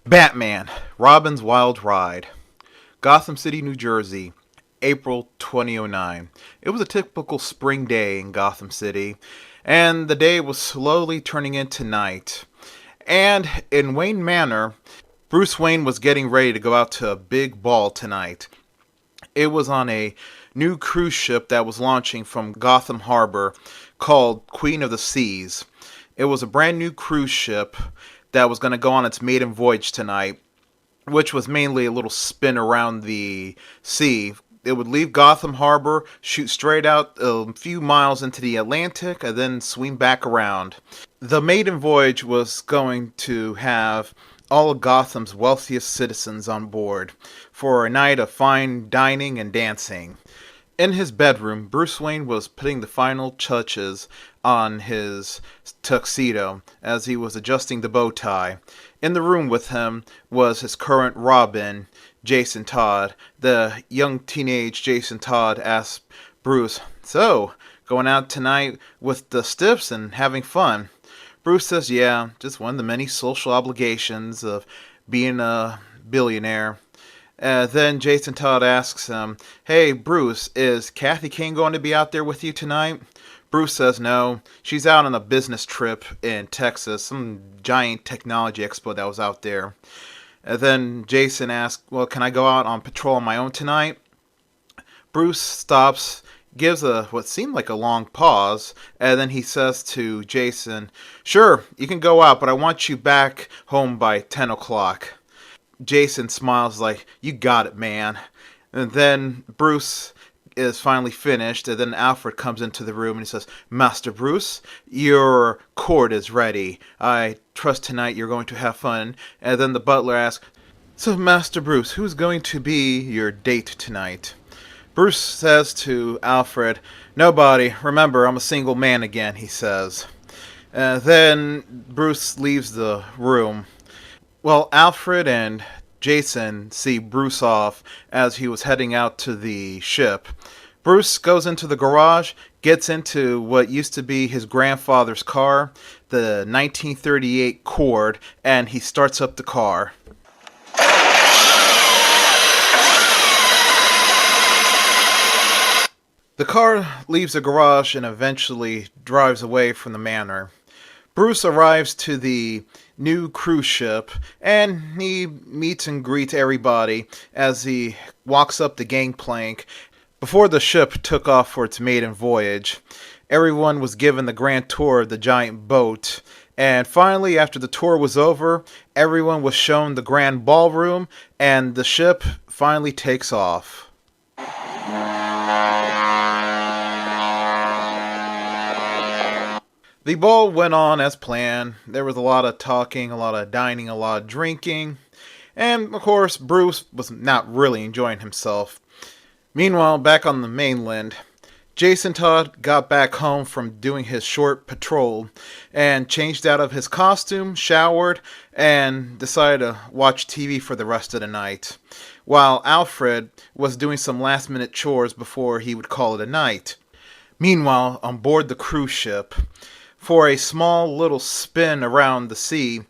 Batman, Robin's Wild Ride. Gotham City, New Jersey, April 2009. It was a typical spring day in Gotham City, and the day was slowly turning into night. And in Wayne Manor, Bruce Wayne was getting ready to go out to a big ball tonight. It was on a new cruise ship that was launching from Gotham Harbor called Queen of the Seas. It was a brand new cruise ship that was going to go on its maiden voyage tonight, which was mainly a little spin around the sea. It would leave Gotham Harbor, shoot straight out a few miles into the Atlantic, and then swing back around. The maiden voyage was going to have all of Gotham's wealthiest citizens on board for a night of fine dining and dancing. In his bedroom, Bruce Wayne was putting the final touches on his tuxedo as he was adjusting the bow tie. In the room with him was his current Robin, Jason Todd. The young teenage Jason Todd asked Bruce, "So, going out tonight with the Stiffs and having fun?" Bruce says, "Yeah, just one of the many social obligations of being a billionaire." Then Jason Todd asks him, "Hey, Bruce, is Kathy Kane going to be out there with you tonight?" Bruce says no. She's out on a business trip in Texas, some giant technology expo that was out there. Then Jason asks, "Well, can I go out on patrol on my own tonight?" Bruce stops, gives a what seemed like a long pause, and then he says to Jason, "Sure, you can go out, but I want you back home by 10 o'clock. Jason smiles like, "You got it, man." And then Bruce is finally finished, and then Alfred comes into the room and he says, "Master Bruce, your court is ready. I trust tonight you're going to have fun." And then the butler asks, "So, Master Bruce, who's going to be your date tonight?" Bruce says to Alfred, "Nobody. Remember, I'm a single man again," he says. Then Bruce leaves the room. Well, Alfred and Jason see Bruce off as he was heading out to the ship. Bruce goes into the garage, gets into what used to be his grandfather's car, the 1938 Cord, and he starts up the car. The car leaves the garage and eventually drives away from the manor. Bruce arrives to the new cruise ship and he meets and greets everybody as he walks up the gangplank. Before the ship took off for its maiden voyage, everyone was given the grand tour of the giant boat. And finally, after the tour was over, everyone was shown the grand ballroom and the ship finally takes off. The ball went on as planned. There was a lot of talking, a lot of dining, a lot of drinking. And, of course, Bruce was not really enjoying himself. Meanwhile, back on the mainland, Jason Todd got back home from doing his short patrol and changed out of his costume, showered, and decided to watch TV for the rest of the night, while Alfred was doing some last-minute chores before he would call it a night. Meanwhile, on board the cruise ship, for a small little spin around the sea,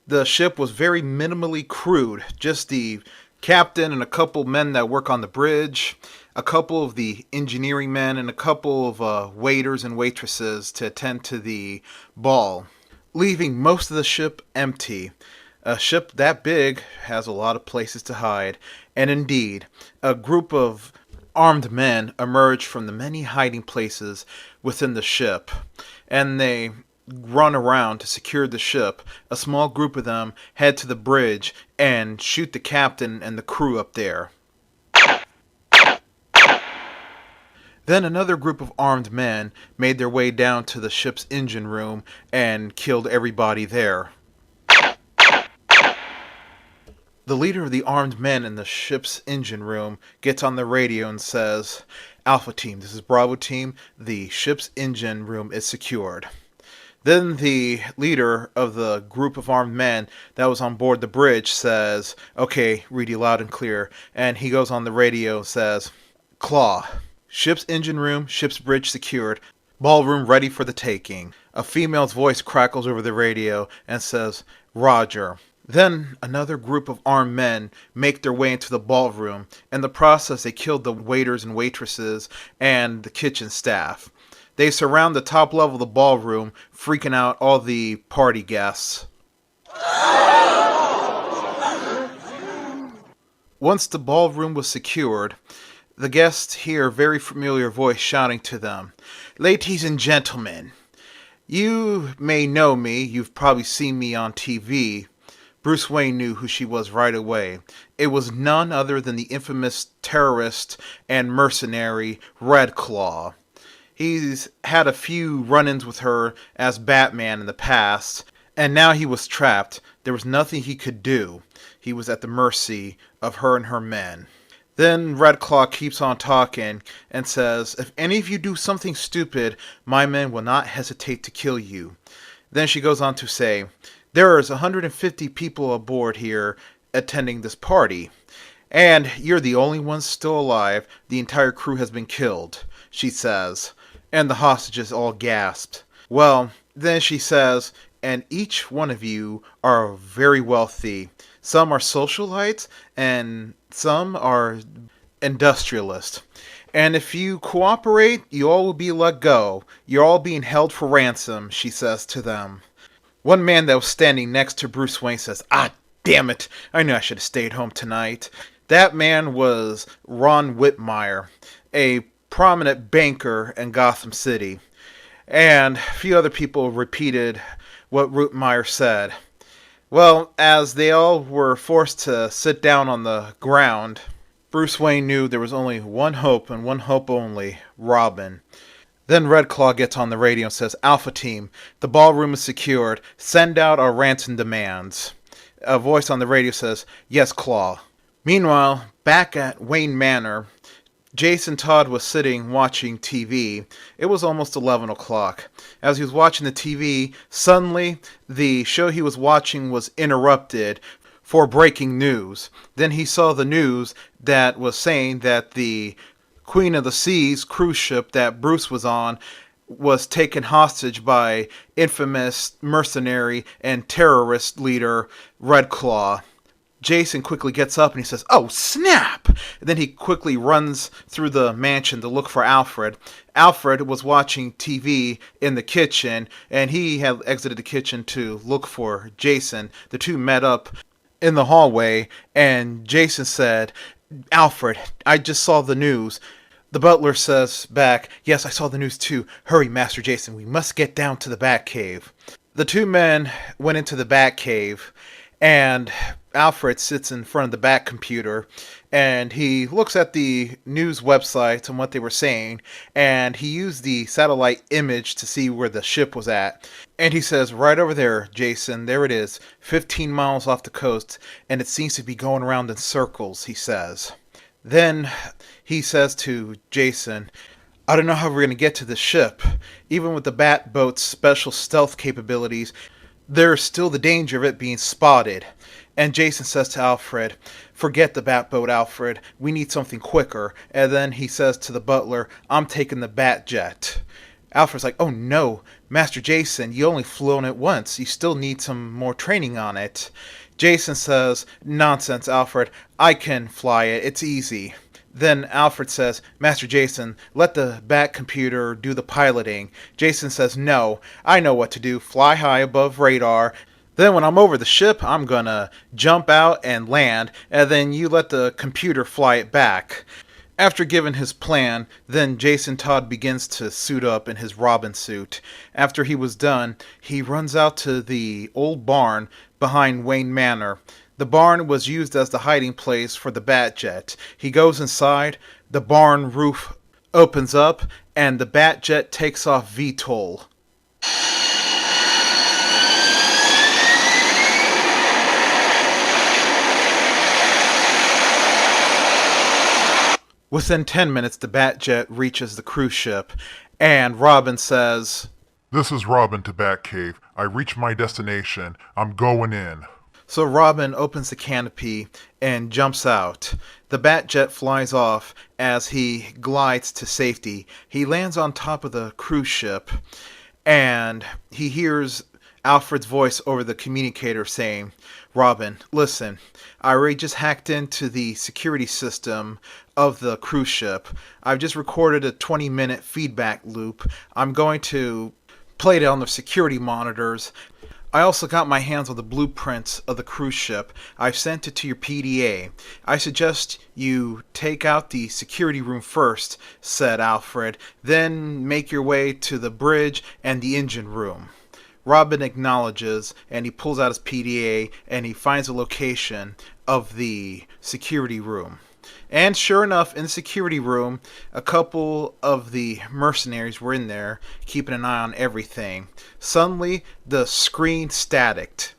the ship was very minimally crewed. Just the captain and a couple men that work on the bridge, a couple of the engineering men, and a couple of waiters and waitresses to attend to the ball, leaving most of the ship empty. A ship that big has a lot of places to hide, and indeed, a group of armed men emerge from the many hiding places within the ship, and they run around to secure the ship. A small group of them head to the bridge and shoot the captain and the crew up there. Then another group of armed men made their way down to the ship's engine room and killed everybody there. The leader of the armed men in the ship's engine room gets on the radio and says, "Alpha Team, this is Bravo Team. The ship's engine room is secured." Then the leader of the group of armed men that was on board the bridge says, "Okay, read you loud and clear." And he goes on the radio and says, "Claw, ship's engine room, ship's bridge secured, ballroom ready for the taking." A female's voice crackles over the radio and says, "Roger." Then another group of armed men make their way into the ballroom. In the process, they kill the waiters and waitresses and the kitchen staff. They surround the top level of the ballroom, freaking out all the party guests. Once the ballroom was secured, the guests hear a very familiar voice shouting to them, "Ladies and gentlemen, you may know me, you've probably seen me on TV." Bruce Wayne knew who she was right away. It was none other than the infamous terrorist and mercenary Red Claw. He's had a few run-ins with her as Batman in the past, and now he was trapped. There was nothing he could do. He was at the mercy of her and her men. Then Red Claw keeps on talking and says, "If any of you do something stupid, my men will not hesitate to kill you." Then she goes on to say, "There's 150 people aboard here attending this party, and you're the only ones still alive. The entire crew has been killed," she says, and the hostages all gasped. Well, then she says, "And each one of you are very wealthy. Some are socialites, and some are industrialists. And if you cooperate, you all will be let go. You're all being held for ransom," she says to them. One man that was standing next to Bruce Wayne says, "Ah, damn it, I knew I should have stayed home tonight." That man was Ron Whitmire, a prominent banker in Gotham City. And a few other people repeated what Whitmire said. Well, as they all were forced to sit down on the ground, Bruce Wayne knew there was only one hope and one hope only, Robin. Then Red Claw gets on the radio and says, "Alpha Team, the ballroom is secured. Send out our ransom demands." A voice on the radio says, "Yes, Claw." Meanwhile, back at Wayne Manor, Jason Todd was sitting watching TV. It was almost 11 o'clock. As he was watching the TV, suddenly the show he was watching was interrupted for breaking news. Then he saw the news that was saying that the Queen of the Seas cruise ship that Bruce was on was taken hostage by infamous mercenary and terrorist leader Red Claw. Jason quickly gets up and he says, "Oh, snap!" And then he quickly runs through the mansion to look for Alfred. Alfred was watching TV in the kitchen, and he had exited the kitchen to look for Jason. The two met up in the hallway, and Jason said, "Alfred, I just saw the news." The butler says back, "Yes, I saw the news too. Hurry, Master Jason, we must get down to the Batcave." The two men went into the Batcave, and Alfred sits in front of the Bat computer, and he looks at the news websites and what they were saying, and he used the satellite image to see where the ship was at. And he says, "Right over there, Jason, there it is, 15 miles off the coast, and it seems to be going around in circles," he says. Then he says to Jason, "I don't know how we're going to get to the ship. Even with the Bat boat's special stealth capabilities, there's still the danger of it being spotted." And Jason says to Alfred, "Forget the Batboat, Alfred. We need something quicker." And then he says to the butler, "I'm taking the Batjet." Alfred's like, "Oh no, Master Jason, you only flew on it once. You still need some more training on it." Jason says, "Nonsense, Alfred. I can fly it. It's easy." Then Alfred says, "Master Jason, let the Bat computer do the piloting." Jason says, "No, I know what to do. Fly high above radar. Then when I'm over the ship, I'm gonna jump out and land, and then you let the computer fly it back." After giving his plan, then Jason Todd begins to suit up in his Robin suit. After he was done, he runs out to the old barn behind Wayne Manor. The barn was used as the hiding place for the Batjet. He goes inside, the barn roof opens up, and the Batjet takes off VTOL. Within 10 minutes, the Batjet reaches the cruise ship, and Robin says, "This is Robin to Batcave. I reached my destination. I'm going in." So Robin opens the canopy and jumps out. The Batjet flies off as he glides to safety. He lands on top of the cruise ship, and he hears Alfred's voice over the communicator saying, Robin, listen, I already just hacked into the security system of the cruise ship. I've just recorded a 20-minute feedback loop. I'm going to play it on the security monitors. I also got my hands on the blueprints of the cruise ship. I've sent it to your PDA. I suggest you take out the security room first, said Alfred, then make your way to the bridge and the engine room. Robin acknowledges, and he pulls out his PDA, and he finds the location of the security room. And sure enough, in the security room, a couple of the mercenaries were in there, keeping an eye on everything. Suddenly, the screen staticked.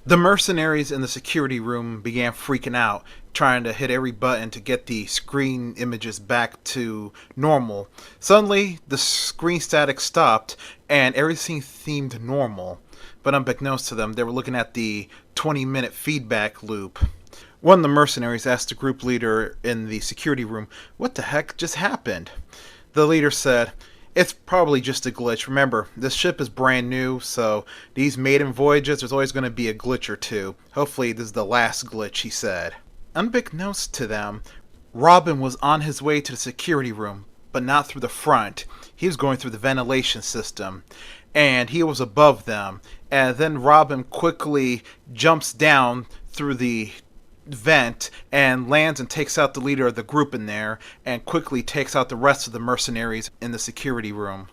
The mercenaries in the security room began freaking out, trying to hit every button to get the screen images back to normal. Suddenly, the screen static stopped, and everything seemed normal. But unbeknownst to them, they were looking at the 20-minute feedback loop. One of the mercenaries asked the group leader in the security room, "What the heck just happened?" The leader said, "It's probably just a glitch. Remember, this ship is brand new, so these maiden voyages, there's always going to be a glitch or two. Hopefully this is the last glitch," he said. Unbeknownst to them, Robin was on his way to the security room, but not through the front. He was going through the ventilation system, and he was above them. And then Robin quickly jumps down through the vent and lands and takes out the leader of the group in there, and quickly takes out the rest of the mercenaries in the security room.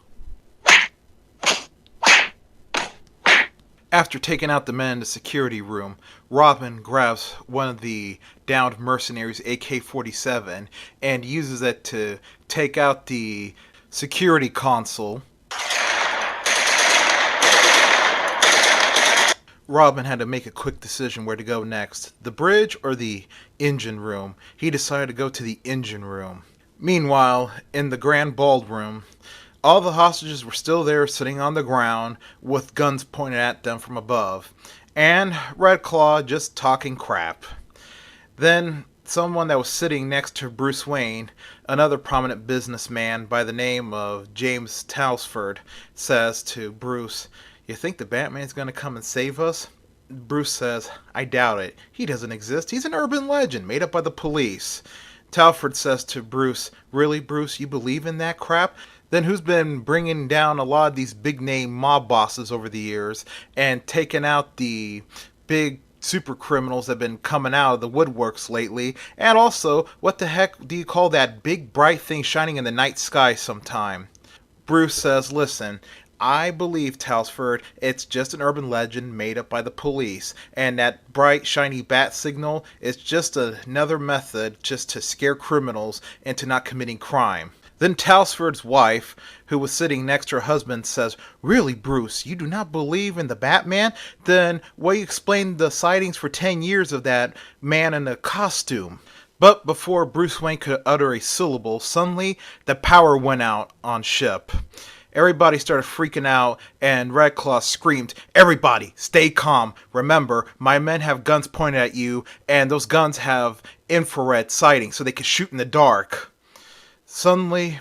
After taking out the men in the security room, Robin grabs one of the downed mercenaries' AK-47 and uses it to take out the security console. Robin had to make a quick decision where to go next, the bridge or the engine room. He decided to go to the engine room. Meanwhile, in the grand ballroom, all the hostages were still there sitting on the ground with guns pointed at them from above, and Red Claw just talking crap. Then someone that was sitting next to Bruce Wayne, another prominent businessman by the name of James Talsford, says to Bruce, "You think the Batman's going to come and save us?" Bruce says, "I doubt it. He doesn't exist. He's an urban legend made up by the police." Talford says to Bruce, "Really, Bruce, you believe in that crap? Then who's been bringing down a lot of these big-name mob bosses over the years and taking out the big super criminals that have been coming out of the woodworks lately? And also, what the heck do you call that big bright thing shining in the night sky sometime?" Bruce says, "Listen, I believe, Talsford, it's just an urban legend made up by the police, and that bright, shiny bat signal is just another method just to scare criminals into not committing crime." Then Talsford's wife, who was sitting next to her husband, says, "Really, Bruce, you do not believe in the Batman? Then why you explain the sightings for 10 years of that man in a costume?" But before Bruce Wayne could utter a syllable, suddenly the power went out on ship. Everybody started freaking out, and Red Claw screamed, "Everybody, stay calm. Remember, my men have guns pointed at you, and those guns have infrared sighting, so they can shoot in the dark." Suddenly,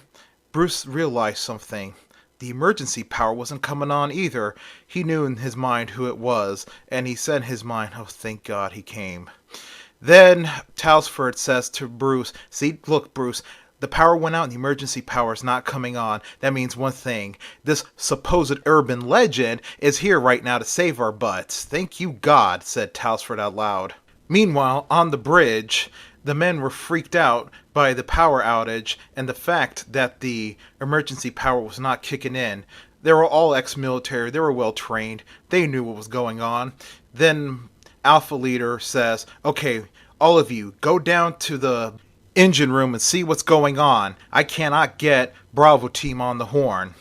Bruce realized something. The emergency power wasn't coming on either. He knew in his mind who it was, and he said in his mind, "Oh, thank God he came." Then Talsford says to Bruce, "See, look, Bruce, the power went out and the emergency power is not coming on. That means one thing. This supposed urban legend is here right now to save our butts. Thank you, God," said Talsford out loud. Meanwhile, on the bridge, the men were freaked out by the power outage and the fact that the emergency power was not kicking in. They were all ex-military. They were well trained. They knew what was going on. Then Alpha Leader says, "Okay, all of you, go down to the engine room and see what's going on. I cannot get Bravo Team on the horn."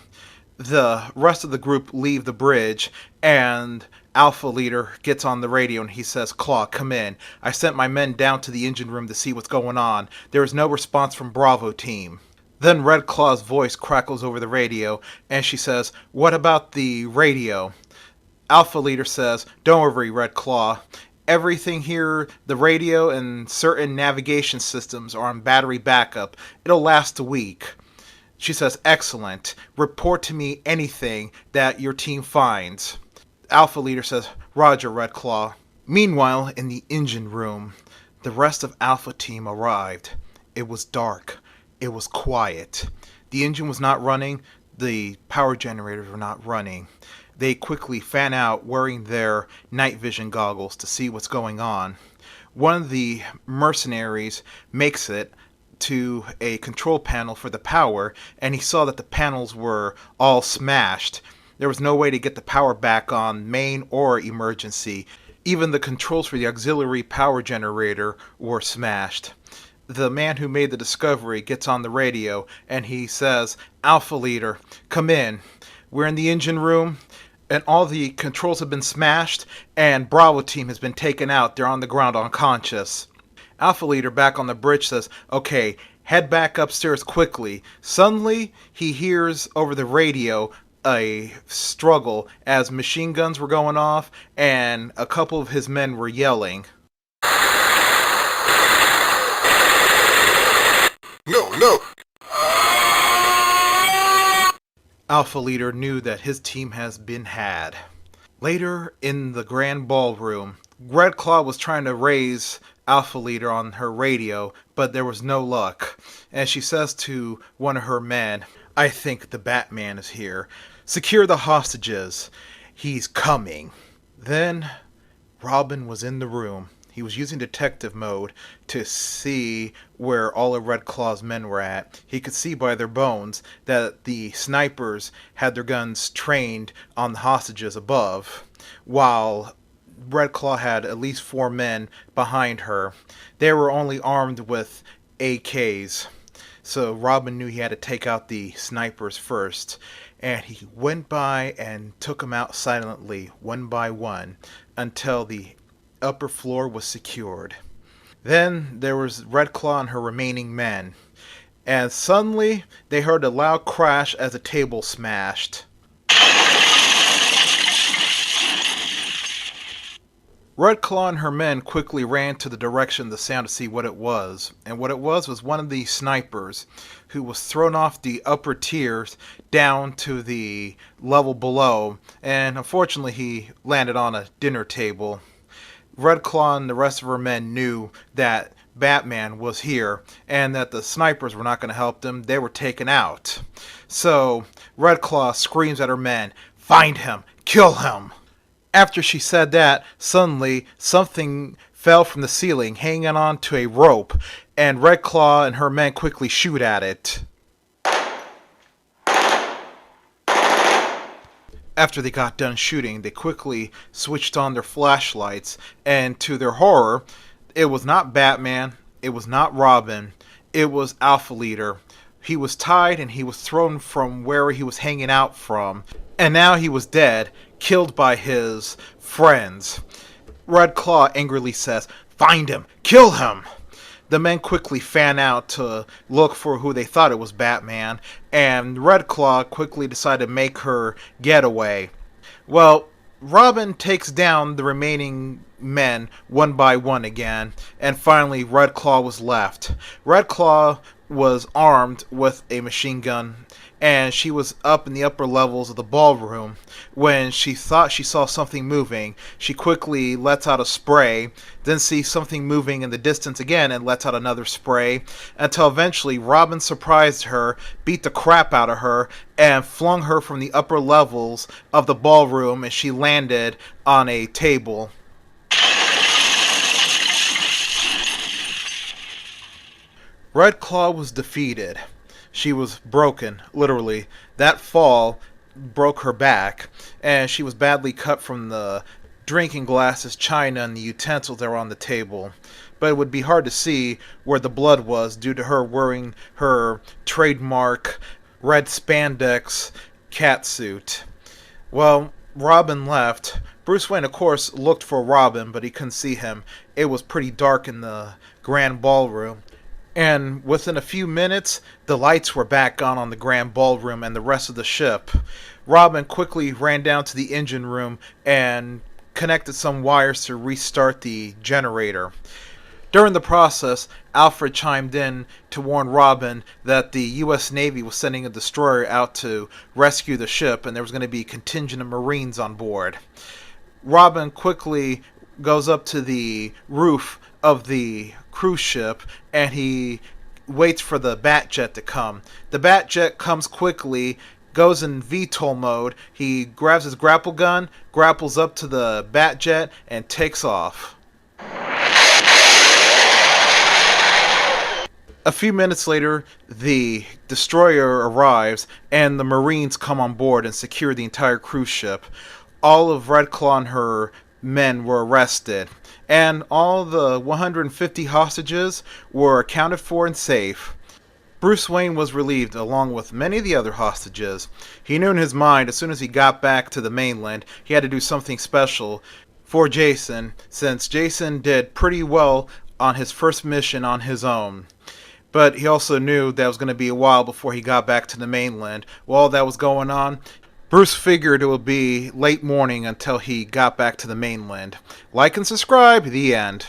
The rest of the group leave the bridge, and Alpha Leader gets on the radio and he says, "Claw, come in. I sent my men down to the engine room to see what's going on. There is no response from Bravo Team." Then Red Claw's voice crackles over the radio, and she says, "What about the radio?" Alpha Leader says, "Don't worry, Red Claw. Everything here, the radio and certain navigation systems are on battery backup. It'll last a week." She says, "Excellent. Report to me anything that your team finds." Alpha Leader says, "Roger, Red Claw." Meanwhile, in the engine room, the rest of Alpha Team arrived. It was dark. It was quiet. The engine was not running. The power generators were not running. They quickly fan out wearing their night vision goggles to see what's going on. One of the mercenaries makes it to a control panel for the power, and he saw that the panels were all smashed. There was no way to get the power back on main or emergency. Even the controls for the auxiliary power generator were smashed. The man who made the discovery gets on the radio and he says, "Alpha Leader, come in. We're in the engine room and all the controls have been smashed and Bravo Team has been taken out. They're on the ground unconscious." Alpha Leader back on the bridge says, "Okay, head back upstairs quickly." Suddenly, he hears over the radio a struggle as machine guns were going off and a couple of his men were yelling. No, no! Alpha Leader knew that his team has been had. Later in the grand ballroom, Red Claw was trying to raise Alpha Leader on her radio, but there was no luck. And she says to one of her men, "I think the Batman is here. Secure the hostages. He's coming." Then Robin was in the room. He was using detective mode to see where all of Red Claw's men were at. He could see by their bones that the snipers had their guns trained on the hostages above, while Red Claw had at least 4 men behind her. They were only armed with AKs, so Robin knew he had to take out the snipers first. And he went by and took them out silently, one by one, until the upper floor was secured. Then there was Red Claw and her remaining men, and suddenly they heard a loud crash as a table smashed. Red Claw and her men quickly ran to the direction of the sound to see what it was, and what it was one of the snipers who was thrown off the upper tiers down to the level below, and unfortunately he landed on a dinner table. Red Claw and the rest of her men knew that Batman was here and that the snipers were not going to help them. They were taken out. So Red Claw screams at her men, "Find him! Kill him!" After she said that, suddenly something fell from the ceiling, hanging on to a rope, and Red Claw and her men quickly shoot at it. After they got done shooting, they quickly switched on their flashlights, and to their horror, it was not Batman, it was not Robin, it was Alpha Leader. He was tied and he was thrown from where he was hanging out from, and now he was dead, killed by his friends. Red Claw angrily says, "Find him! Kill him!" The men quickly fan out to look for who they thought it was Batman, and Red Claw quickly decided to make her getaway. Well, Robin takes down the remaining men one by one again, and finally Red Claw was left. Red Claw was armed with a machine gun, and she was up in the upper levels of the ballroom. When she thought she saw something moving, she quickly lets out a spray, then sees something moving in the distance again and lets out another spray, until eventually Robin surprised her, beat the crap out of her, and flung her from the upper levels of the ballroom, and she landed on a table. Red Claw was defeated. She was broken, literally. That fall broke her back, and she was badly cut from the drinking glasses, china, and the utensils that were on the table. But it would be hard to see where the blood was due to her wearing her trademark red spandex catsuit. Well, Robin left. Bruce Wayne, of course, looked for Robin, but he couldn't see him. It was pretty dark in the grand ballroom. And within a few minutes, the lights were back on the grand ballroom and the rest of the ship. Robin quickly ran down to the engine room and connected some wires to restart the generator. During the process, Alfred chimed in to warn Robin that the U.S. Navy was sending a destroyer out to rescue the ship and there was going to be a contingent of Marines on board. Robin quickly goes up to the roof of the cruise ship and he waits for the Batjet to come. The Batjet comes quickly, goes in VTOL mode. He grabs his grapple gun, grapples up to the Batjet, and takes off. A few minutes later, the destroyer arrives, and the Marines come on board and secure the entire cruise ship. All of Redclaw and her men were arrested, and all the 150 hostages were accounted for and safe. Bruce Wayne was relieved along with many of the other hostages. He knew in his mind as soon as he got back to the mainland he had to do something special for Jason, since Jason did pretty well on his first mission on his own. But he also knew that it was going to be a while before he got back to the mainland. While that was going on, Bruce figured it would be late morning until he got back to the mainland. Like and subscribe, the end.